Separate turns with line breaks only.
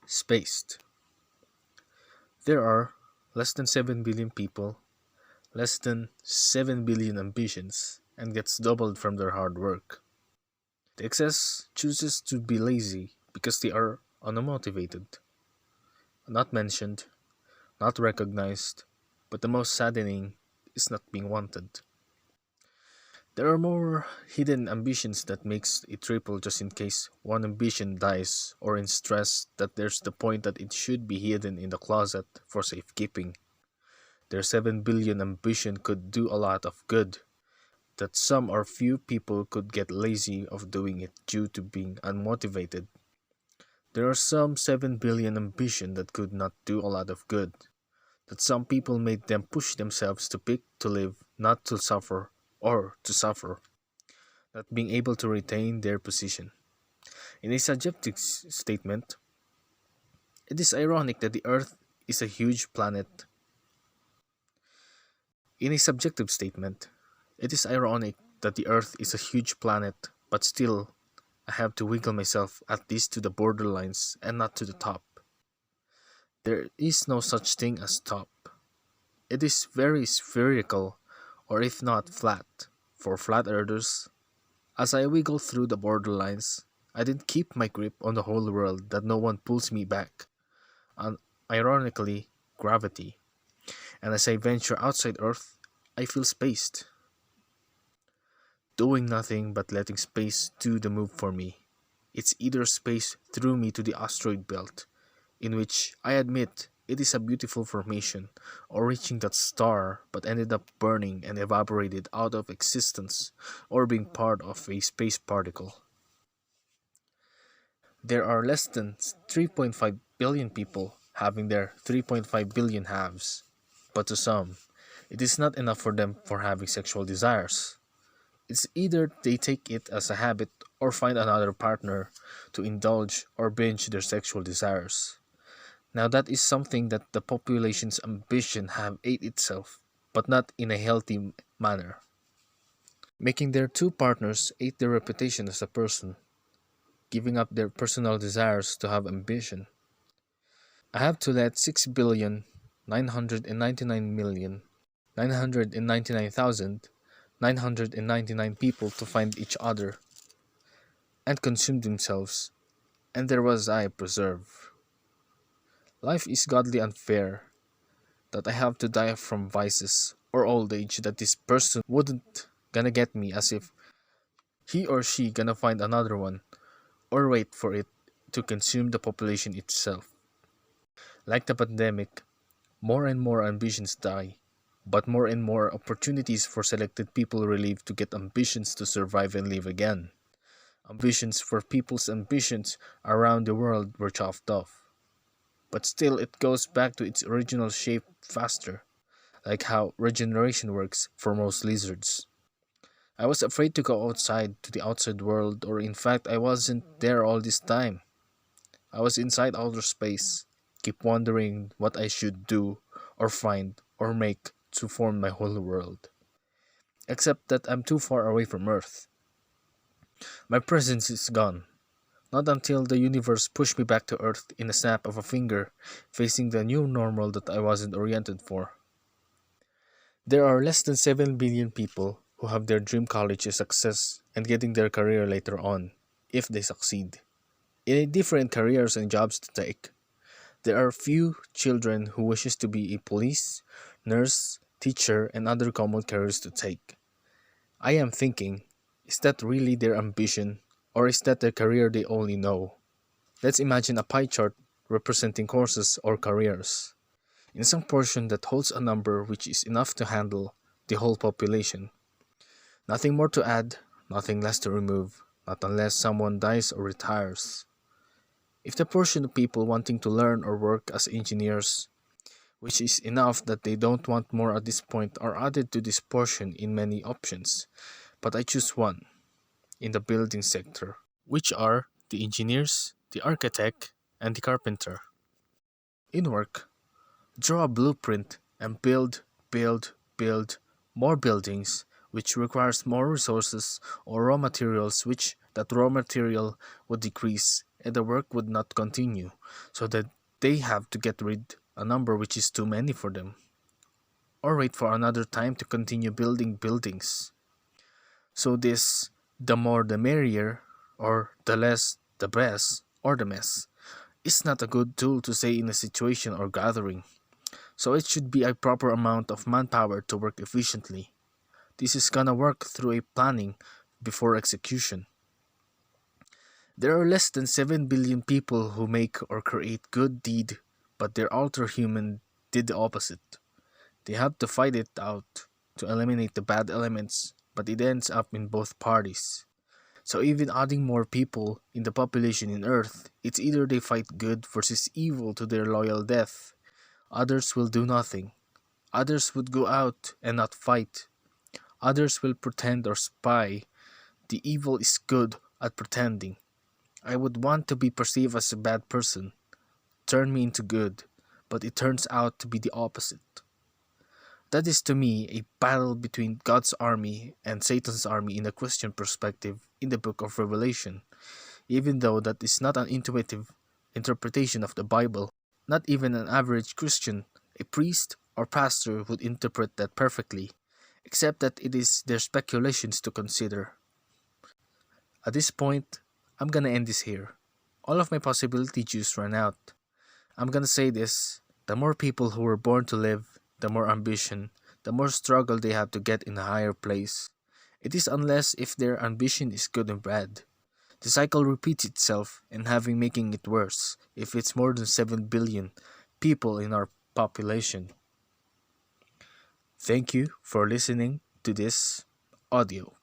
Spaced. There are less than 7 billion people, less than 7 billion ambitions, and gets doubled from their hard work. The excess chooses to be lazy because they are unmotivated, not mentioned, not recognized, but the most saddening is not being wanted. There are more hidden ambitions that makes it triple just in case one ambition dies or in stress that there's the point that it should be hidden in the closet for safekeeping. Their 7 billion ambition could do a lot of good that some or few people could get lazy of doing it due to being unmotivated. There are some 7 billion ambition that could not do a lot of good that some people made them push themselves to pick to live, not to suffer or to suffer, not being able to retain their position. In a subjective statement, it is ironic that the Earth is a huge planet. In a subjective statement, it is ironic that the Earth is a huge planet, but still, I have to wiggle myself at least to the borderlines and not to the top. There is no such thing as top. It is very spherical, or if not flat, for flat earthers. As I wiggle through the borderlines, I didn't keep my grip on the whole world that no one pulls me back, and ironically, gravity. And as I venture outside Earth, I feel spaced, doing nothing but letting space do the move for me. It's either space threw me to the asteroid belt, in which I admit it is a beautiful formation, or reaching that star but ended up burning and evaporated out of existence, or being part of a space particle. There are less than 3.5 billion people having their 3.5 billion halves, but to some, it is not enough for them for having sexual desires. It's either they take it as a habit or find another partner to indulge or binge their sexual desires. Now that is something that the population's ambition have ate itself, but not in a healthy manner. Making their two partners ate their reputation as a person, giving up their personal desires to have ambition. I have to let 6,999,999,999 people to find each other and consume themselves, and there was I preserve. Life is godly unfair that I have to die from vices or old age that this person wouldn't gonna get me as if he or she gonna find another one or wait for it to consume the population itself. Like the pandemic, more and more ambitions die, but more and more opportunities for selected people relieve to get ambitions to survive and live again. Ambitions for people's ambitions around the world were chopped off. But still it goes back to its original shape faster, like how regeneration works for most lizards. I was afraid to go outside to the outside world, or in fact I wasn't there all this time. I was inside outer space, keep wondering what I should do, or find, or make to form my whole world. Except that I'm too far away from Earth. My presence is gone. Not until the universe pushed me back to Earth in a snap of a finger, facing the new normal that I wasn't oriented for. There are less than 7 billion people who have their dream college a success and getting their career later on, if they succeed. In a different careers and jobs to take, there are few children who wishes to be a police, nurse, teacher, and other common careers to take. I am thinking, is that really their ambition, or is that the career they only know? Let's imagine a pie chart representing courses or careers. In some portion that holds a number which is enough to handle the whole population. Nothing more to add, nothing less to remove, not unless someone dies or retires. If the portion of people wanting to learn or work as engineers, which is enough that they don't want more at this point, are added to this portion in many options, but I choose one, in the building sector, which are the engineers, the architect, and the carpenter. In work, draw a blueprint and build more buildings, which requires more resources or raw materials, which that raw material would decrease and the work would not continue, so that they have to get rid a number which is too many for them, or wait for another time to continue building buildings. So this the more the merrier, or the less the best, or the mess, is not a good tool to say in a situation or gathering. So it should be a proper amount of manpower to work efficiently. This is gonna work through a planning before execution. There are less than 7 billion people who make or create good deed, but their outer human did the opposite. They have to fight it out to eliminate the bad elements, but it ends up in both parties. So even adding more people in the population in Earth, it's either they fight good versus evil to their loyal death. Others will do nothing. Others would go out and not fight. Others will pretend or spy. The evil is good at pretending. I would want to be perceived as a bad person, turn me into good, but it turns out to be the opposite. That is to me a battle between God's army and Satan's army in a Christian perspective in the book of Revelation, even though that is not an intuitive interpretation of the Bible. Not even an average Christian, a priest or pastor would interpret that perfectly, except that it is their speculations to consider. At this point, I'm gonna end this here. All of my possibility juice ran out. I'm gonna say this, the more people who were born to live, the more ambition, the more struggle they have to get in a higher place. It is unless if their ambition is good and bad. The cycle repeats itself and having making it worse if it's more than 7 billion people in our population. Thank you for listening to this audio.